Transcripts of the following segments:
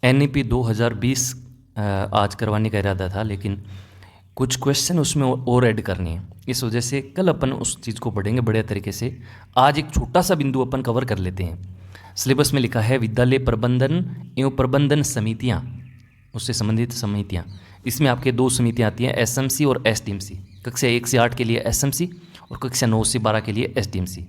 NEP 2020 आज करवाने का इरादा था, लेकिन कुछ क्वेश्चन उसमें और ऐड करनी है। इस वजह से कल अपन उस चीज़ को पढ़ेंगे बढ़िया तरीके से। आज एक छोटा सा बिंदु अपन कवर कर लेते हैं। सिलेबस में लिखा है विद्यालय प्रबंधन एवं प्रबंधन समितियाँ, उससे संबंधित समितियाँ। इसमें आपके दो समितियाँ आती हैं, SMC और SDMC। कक्षा 1 से 8 के लिए SMC और कक्षा 9 से 12 के लिए SDMC।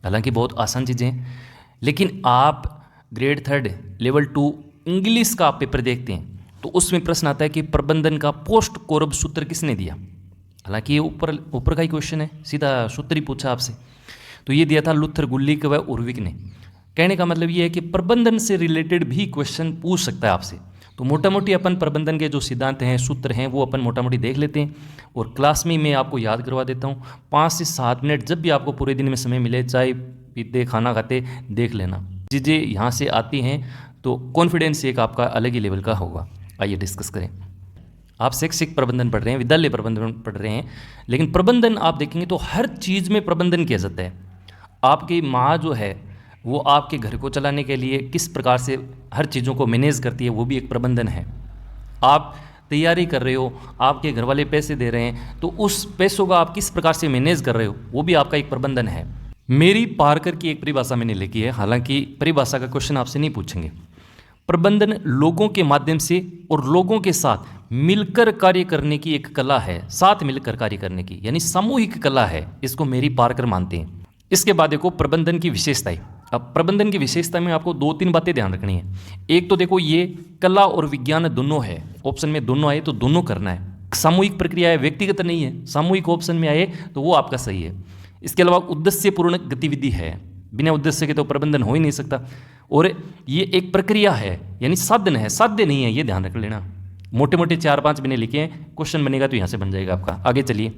हालांकि बहुत आसान चीज़ें हैं, लेकिन आप ग्रेड 3 लेवल 2 इंग्लिश का आप पेपर देखते हैं तो उसमें प्रश्न आता है कि प्रबंधन का पोस्ट कोरब सूत्र किसने दिया। हालांकि ये ऊपर का ही क्वेश्चन है, सीधा सूत्र ही पूछा आपसे। तो ये दिया था लुथर, गुल्लिक व उर्विक ने। कहने का मतलब ये है कि प्रबंधन से रिलेटेड भी क्वेश्चन पूछ सकता है आपसे। तो मोटा मोटी अपन प्रबंधन के जो सिद्धांत हैं, सूत्र हैं, वो अपन मोटा मोटी देख लेते हैं और क्लास में मैं आपको याद करवा देता हूँ। 5 से 7 मिनट जब भी आपको पूरे दिन में समय मिले, चाय पीते खाना खाते देख लेना। चीज़ें यहाँ से आती हैं तो कॉन्फिडेंस एक आपका अलग ही लेवल का होगा। आइए डिस्कस करें। आप शैक्षिक प्रबंधन पढ़ रहे हैं, विद्यालय प्रबंधन पढ़ रहे हैं, लेकिन प्रबंधन आप देखेंगे तो हर चीज़ में प्रबंधन किया जाता है। आपकी माँ जो है वो आपके घर को चलाने के लिए किस प्रकार से हर चीज़ों को मैनेज करती है, वो भी एक प्रबंधन है। आप तैयारी कर रहे हो, आपके घर वाले पैसे दे रहे हैं, तो उस पैसों का आप किस प्रकार से मैनेज कर रहे हो, वो भी आपका एक प्रबंधन है। मेरी पारकर की एक परिभाषा मैंने लिखी है, हालांकि परिभाषा का क्वेश्चन आपसे नहीं पूछेंगे। प्रबंधन लोगों के माध्यम से और लोगों के साथ मिलकर कार्य करने की एक कला है, साथ मिलकर कार्य करने की, यानी सामूहिक कला है। इसको मेरी पारकर मानते हैं। इसके बाद देखो प्रबंधन की विशेषताएं। अब प्रबंधन की विशेषता में आपको 2-3 बातें ध्यान रखनी है। एक तो देखो ये कला और विज्ञान दोनों है, ऑप्शन में दोनों आए तो दोनों करना है। सामूहिक प्रक्रिया है, व्यक्तिगत नहीं है। सामूहिक ऑप्शन में आए तो वो आपका सही है। इसके अलावा उद्देश्यपूर्ण गतिविधि है, बिना उद्देश्य के तो प्रबंधन हो ही नहीं सकता। और ये एक प्रक्रिया है, यानी साधन है, साध्य नहीं है, ये ध्यान रख लेना। मोटे मोटे 4-5 मैंने लिखे हैं, क्वेश्चन बनेगा तो यहाँ से बन जाएगा आपका। आगे चलिए।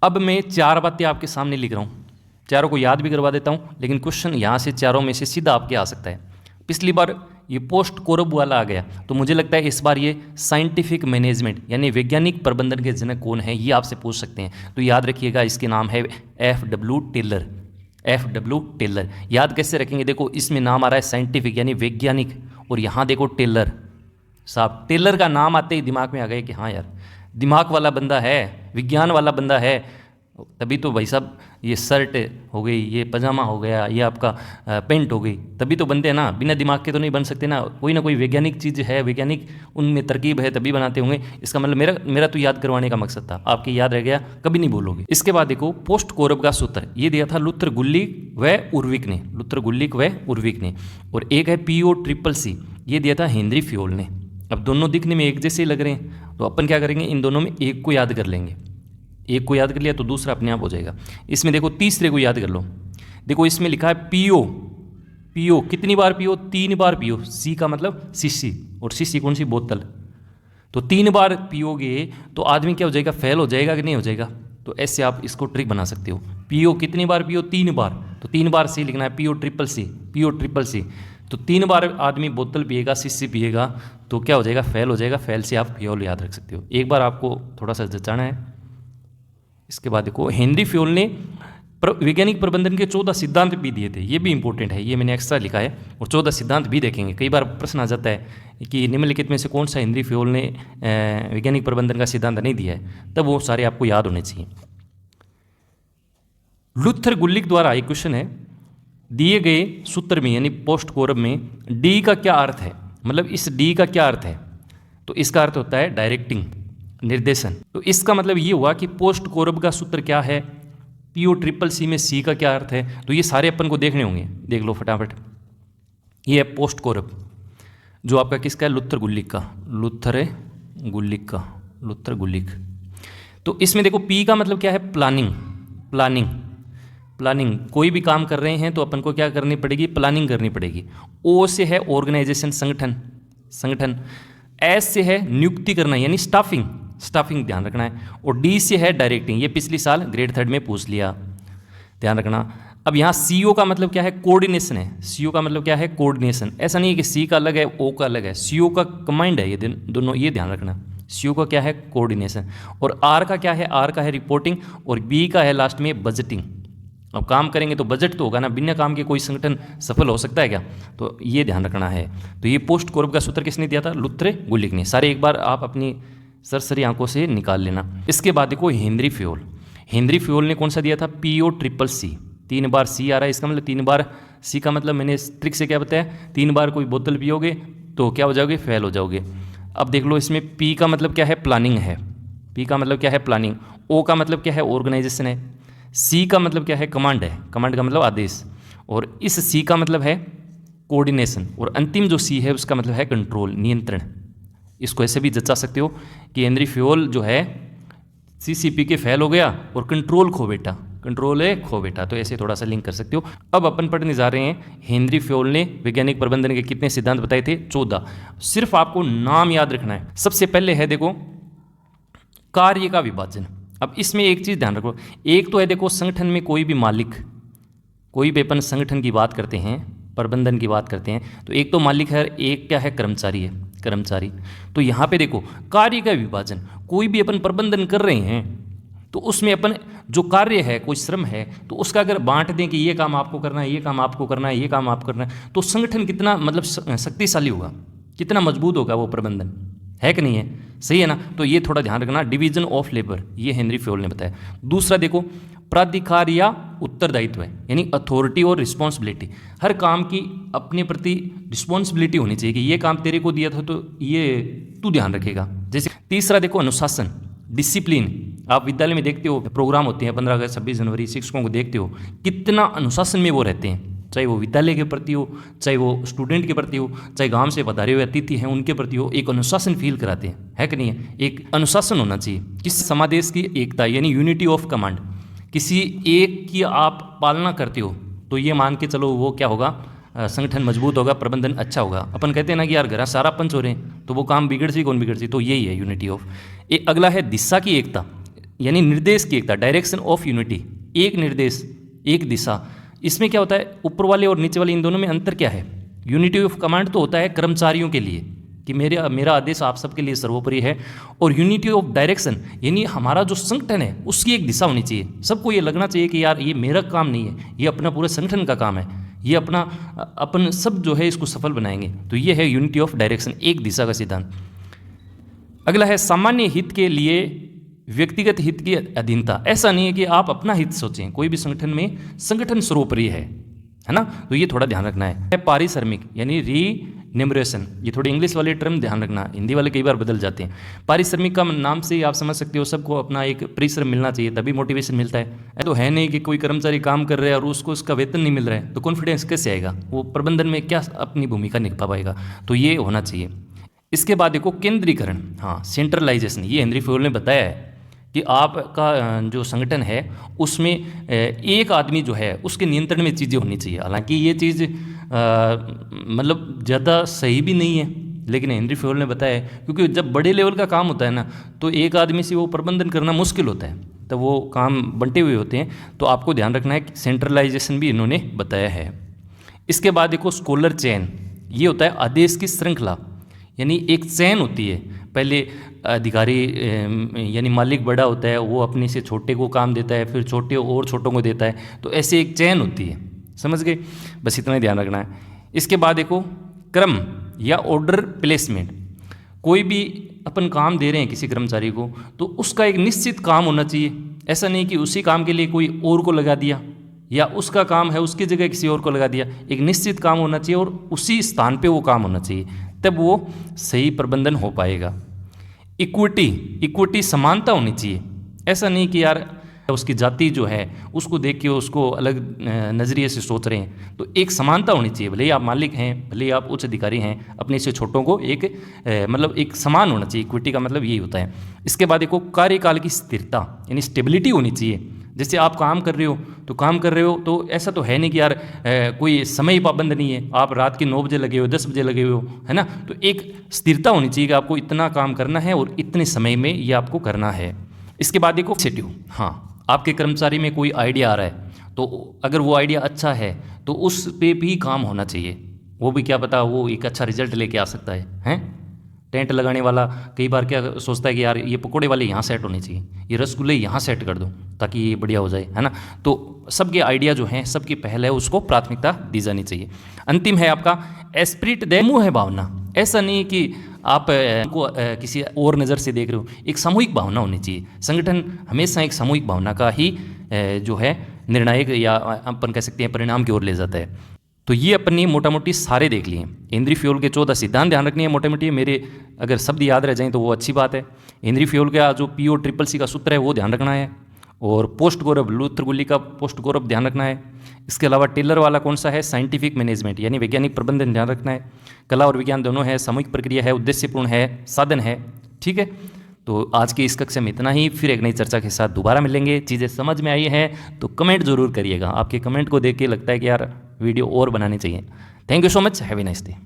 अब मैं 4 बातें आपके सामने लिख रहा हूँ, चारों को याद भी करवा देता हूँ, लेकिन क्वेश्चन यहाँ से चारों में से सीधा आपके आ सकता है। पिछली बार ये पोस्ट कोरब वाला आ गया, तो मुझे लगता है इस बार ये साइंटिफिक मैनेजमेंट यानी वैज्ञानिक प्रबंधन के जनक कौन है, ये आपसे पूछ सकते हैं। तो याद रखिएगा, इसके नाम है FW टेलर। FW टेलर याद कैसे रखेंगे? देखो इसमें नाम आ रहा है साइंटिफिक यानी वैज्ञानिक, और यहाँ देखो टेलर। साहब टेलर का नाम आते ही दिमाग में आ गए कि हाँ यार दिमाग वाला बंदा है, विज्ञान वाला बंदा है। तभी तो भाई साहब ये शर्ट हो गई, ये पजामा हो गया, ये आपका पेंट हो गई, तभी तो बनते हैं ना। बिना दिमाग के तो नहीं बन सकते ना कोई वैज्ञानिक चीज़ है, वैज्ञानिक उनमें तरकीब है, तभी बनाते होंगे। इसका मतलब मेरा तो याद करवाने का मकसद था, आपके याद रह गया, कभी नहीं भूलोगे। इसके बाद देखो पोस्ट कोरब का सूत्र, ये दिया था लुथर, गुल्लिक व उर्विक ने। लुथर, गुल्लिक व उर्विक ने। और एक है POCCC, ये दिया था हेनरी फ्योल ने। अब दोनों दिखने में एक जैसे ही लग रहे हैं, तो अपन क्या करेंगे, इन दोनों में एक को याद कर लेंगे। एक को याद कर लिया तो दूसरा अपने आप हो जाएगा। इसमें देखो तीसरे को याद कर लो। देखो इसमें लिखा है PO कितनी बार PO? 3 बार PO। C का मतलब शीशी, और शीशी कौन सी? बोतल। तो 3 बार पियोगे तो आदमी क्या हो जाएगा, फेल हो जाएगा कि नहीं हो जाएगा? तो ऐसे आप इसको ट्रिक बना सकते हो। PO कितनी बार PO? 3 बार। तो 3 बार से लिखना है POCCC। तो 3 बार आदमी बोतल पिएगा, शीशी पिएगा, तो क्या हो जाएगा, फेल हो जाएगा। फेल से आप फ्योल याद रख सकते हो। एक बार आपको थोड़ा सा जचाना है। इसके बाद देखो हेनरी फ्योल ने वैज्ञानिक प्रबंधन के 14 सिद्धांत भी दिए थे, ये भी इंपॉर्टेंट है, ये मैंने एक्स्ट्रा लिखा है। और 14 सिद्धांत भी देखेंगे। कई बार प्रश्न आ जाता है कि निम्नलिखित में से कौन सा हेनरी फ्योल ने वैज्ञानिक प्रबंधन का सिद्धांत नहीं दिया है, तब वो सारे आपको याद होने चाहिए। लुथर, गुल्लिक द्वारा एक क्वेश्चन है, दिए गए सूत्र में यानी पोस्ट कोरब में D का क्या अर्थ है, मतलब इस D का क्या अर्थ है? तो इसका अर्थ होता है डायरेक्टिंग, निर्देशन। तो इसका मतलब ये हुआ कि पोस्ट कोरब का सूत्र क्या है, POCCC में C का क्या अर्थ है। तो ये सारे अपन को देखने होंगे, देख लो फटाफट। ये है पोस्ट कोरब, जो आपका किसका है, लुथर गुल्लिक का। लुथर गुल्लिक। तो इसमें देखो P का मतलब क्या है, प्लानिंग। कोई भी काम कर रहे हैं तो अपन को क्या करनी पड़ेगी, प्लानिंग करनी पड़ेगी। O से है ऑर्गेनाइजेशन, संगठन। S से है नियुक्ति करना यानी स्टाफिंग ध्यान रखना है। और D से है डायरेक्टिंग, ये पिछली साल ग्रेड 3 में पूछ लिया, ध्यान रखना। अब यहाँ CO का मतलब क्या है, कोऑर्डिनेशन है। CO का मतलब क्या है, कोऑर्डिनेशन। ऐसा नहीं है कि C का अलग है O का अलग है, CO का कमांड है ये दोनों, ये ध्यान रखना। CO का क्या है, कोऑर्डिनेशन। और R का क्या है, R का है रिपोर्टिंग, और B का है लास्ट में बजटिंग। अब काम करेंगे तो बजट तो होगा ना, बिना काम के कोई संगठन सफल हो सकता है क्या? तो ये ध्यान रखना है। तो ये पोस्ट कोर्ब का सूत्र किसने दिया था? लुत्रे गुलिक ने। सारे एक बार आप अपनी सरसरी आंखों से निकाल लेना। इसके बाद देखो हेनरी फ्योल। हेनरी फ्योल ने कौन सा दिया था? PO CCC। 3 बार सी आ रहा है, इसका मतलब 3 बार सी का मतलब मैंने ट्रिक से क्या बताया, 3 बार कोई बोतल पियोगे तो क्या हो जाओगे? फेल हो जाओगे। अब देख लो इसमें पी का मतलब क्या है? प्लानिंग है। पी का मतलब क्या है? प्लानिंग। ओ का मतलब क्या है? ऑर्गेनाइजेशन है। सी का मतलब क्या है? कमांड है। कमांड का मतलब आदेश। और इस सी का मतलब है कोऑर्डिनेशन। और अंतिम जो सी है उसका मतलब है कंट्रोल, नियंत्रण। इसको ऐसे भी जचा सकते हो कि हेनरी फ्योल जो है CCP के फेल हो गया और कंट्रोल खो बेटा, कंट्रोल है खो बेटा। तो ऐसे थोड़ा सा लिंक कर सकते हो। अब अपन पढ़ने जा रहे हैं हेनरी फ्योल ने वैज्ञानिक प्रबंधन के कितने सिद्धांत बताए थे? 14। सिर्फ आपको नाम याद रखना है। सबसे पहले है देखो कार्य का विभाजन। अब इसमें एक चीज ध्यान रखो, एक तो है देखो संगठन में कोई भी मालिक, कोई भी अपन संगठन की बात करते हैं, प्रबंधन की बात करते हैं, तो एक तो मालिक है, एक क्या है? कर्मचारी है, कर्मचारी। तो यहाँ पे देखो कार्य का विभाजन, कोई भी अपन प्रबंधन कर रहे हैं तो उसमें अपन जो कार्य है, कोई श्रम है, तो उसका अगर बांट दें कि ये काम आपको करना है, ये काम आपको करना है, ये काम आपको करना है, तो संगठन कितना मतलब शक्तिशाली होगा, कितना मजबूत होगा वो प्रबंधन, है कि नहीं है? सही है ना? तो ये थोड़ा ध्यान रखना। डिवीजन ऑफ लेबर, ये हेनरी फ्योल ने बताया। दूसरा देखो प्राधिकार या उत्तरदायित्व है, यानी अथॉरिटी और रिस्पॉन्सिबिलिटी। हर काम की अपने प्रति रिस्पॉन्सिबिलिटी होनी चाहिए कि ये काम तेरे को दिया था तो ये तू ध्यान रखेगा। जैसे तीसरा देखो अनुशासन, डिसिप्लिन। आप विद्यालय में देखते हो प्रोग्राम होते हैं 15 अगस्त 26 जनवरी, शिक्षकों को देखते हो कितना अनुशासन में वो रहते हैं, चाहे वो विद्यालय के प्रति हो, चाहे वो स्टूडेंट के प्रति हो, चाहे गांव से पधारे हुए अतिथि हैं उनके प्रति हो, एक अनुशासन फील कराते हैं, है कि नहीं है? एक अनुशासन होना चाहिए। किस समादेश की एकता, यानी यूनिटी ऑफ कमांड। किसी एक की आप पालना करते हो तो ये मान के चलो वो क्या होगा? संगठन मजबूत होगा, प्रबंधन अच्छा होगा। अपन कहते हैं ना कि यार घर सारा पंच हो रहे हैं तो वो काम बिगड़ सी कौन बिगड़ सी, तो यही है यूनिटी ऑफ। अगला है दिशा की एकता, यानी निर्देश की एकता, डायरेक्शन ऑफ यूनिटी। एक निर्देश, एक दिशा। इसमें क्या होता है? ऊपर वाले और नीचे वाले इन दोनों में अंतर क्या है? यूनिटी ऑफ कमांड तो होता है कर्मचारियों के लिए कि मेरा आदेश आप सबके लिए सर्वोपरि है, और यूनिटी ऑफ डायरेक्शन यानी हमारा जो संगठन है उसकी एक दिशा होनी चाहिए। सबको ये लगना चाहिए कि यार ये मेरा काम नहीं है, ये अपना पूरे संगठन का काम है, ये अपन सब जो है इसको सफल बनाएंगे। तो ये है यूनिटी ऑफ डायरेक्शन, एक दिशा का सिद्धांत। अगला है सामान्य हित के लिए व्यक्तिगत हित की अधीनता। ऐसा नहीं है कि आप अपना हित सोचें, कोई भी संगठन में संगठन सर्वोपरि है ना? तो ये थोड़ा ध्यान रखना है। पारिश्रमिक यानी रीन्यूमरेशन, ये थोड़े इंग्लिश वाले टर्म ध्यान रखना, हिंदी वाले कई बार बदल जाते हैं। पारिश्रमिक का नाम से ही आप समझ सकते हो सबको अपना एक परिश्रम मिलना चाहिए, तभी मोटिवेशन मिलता है। तो है नहीं कि कोई कर्मचारी काम कर रहा है और उसको उसका वेतन नहीं मिल रहा है तो कॉन्फिडेंस कैसे आएगा? वो प्रबंधन में क्या अपनी भूमिका निभा पाएगा? तो ये होना चाहिए। इसके बाद देखो केंद्रीकरण, हाँ सेंट्रलाइजेशन। ये हेनरी फ्योल ने बताया है कि आपका जो संगठन है उसमें एक आदमी जो है उसके नियंत्रण में चीज़ें होनी चाहिए। हालांकि ये चीज़ मतलब ज़्यादा सही भी नहीं है, लेकिन हेनरी फ्योल ने बताया है क्योंकि जब बड़े लेवल का काम होता है ना तो एक आदमी से वो प्रबंधन करना मुश्किल होता है, तो वो काम बंटे हुए होते हैं। तो आपको ध्यान रखना है कि सेंट्रलाइजेशन भी इन्होंने बताया है। इसके बाद देखो स्कॉलर चेन, ये होता है आदेश की श्रृंखला, यानी एक चैन होती है। पहले अधिकारी यानी मालिक बड़ा होता है, वो अपने से छोटे को काम देता है, फिर छोटे और छोटों को देता है, तो ऐसे एक चैन होती है। समझ गए? बस इतना ही ध्यान रखना है। इसके बाद देखो क्रम या ऑर्डर प्लेसमेंट। कोई भी अपन काम दे रहे हैं किसी कर्मचारी को तो उसका एक निश्चित काम होना चाहिए। ऐसा नहीं कि उसी काम के लिए कोई और को लगा दिया या उसका काम है उसकी जगह किसी और को लगा दिया। एक निश्चित काम होना चाहिए और उसी स्थान पे वो काम होना चाहिए, तब वो सही प्रबंधन हो पाएगा। इक्विटी समानता होनी चाहिए। ऐसा नहीं कि यार उसकी जाति जो है उसको देख के उसको अलग नज़रिए से सोच रहे हैं, तो एक समानता होनी चाहिए। भले ही आप मालिक हैं, भले ही आप उच्च अधिकारी हैं, अपने से छोटों को एक मतलब एक समान होना चाहिए। इक्विटी का मतलब यही होता है। इसके बाद देखो कार्यकाल की स्थिरता यानी स्टेबिलिटी होनी चाहिए। जैसे आप काम कर रहे हो तो ऐसा तो है नहीं कि यार कोई समय पाबंद नहीं है, आप रात के 9 बजे लगे हो 10 बजे लगे हो, है ना? तो एक स्थिरता होनी चाहिए कि आपको इतना काम करना है और इतने समय में ये आपको करना है। इसके बाद देखो इनिशिएटिव, हाँ आपके कर्मचारी में कोई आइडिया आ रहा है तो अगर वो आइडिया अच्छा है तो उस पे भी काम होना चाहिए। वो भी क्या पता वो एक अच्छा रिजल्ट लेके आ सकता है, हैं? टेंट लगाने वाला कई बार क्या सोचता है कि यार ये पकोड़े वाले यहाँ सेट होने चाहिए, ये रसगुल्ले यहाँ सेट कर दूँ ताकि ये बढ़िया हो जाए, है ना। तो सबके आइडिया जो हैं, सबकी पहल है, उसको प्राथमिकता दी जानी चाहिए। अंतिम है आपका एस्प्रिट दे समूह है भावना। ऐसा नहीं कि आप को किसी और नज़र से देख रहे हो, एक सामूहिक भावना होनी चाहिए। संगठन हमेशा एक सामूहिक भावना का ही जो है निर्णायक या अपन कह सकते हैं परिणाम की ओर ले जाता है। तो ये अपन ने मोटा मोटी सारे देख लिए। इंद्रिय फ्यूल के 14 सिद्धांत ध्यान रखनी है मोटा मोटी, मेरे अगर शब्द याद रह जाएं तो वो अच्छी बात है। इंद्रिय फ्यूल का जो PO/CCC का सूत्र है वो ध्यान रखना है, और पोस्ट गौरव लूथर गुली का पोस्ट गौरव ध्यान रखना है। इसके अलावा टेलर वाला कौन सा है, साइंटिफिक मैनेजमेंट यानी वैज्ञानिक प्रबंधन ध्यान रखना है। कला और विज्ञान दोनों है, सामूहिक प्रक्रिया है, उद्देश्यपूर्ण है, साधन है। ठीक है, तो आज की इस कक्षा में इतना ही। फिर एक नई चर्चा के साथ दोबारा मिलेंगे। चीज़ें समझ में आई हैं तो कमेंट जरूर करिएगा। आपके कमेंट को देख के लगता है कि यार वीडियो और बनानी चाहिए। Thank you so much, have a nice day.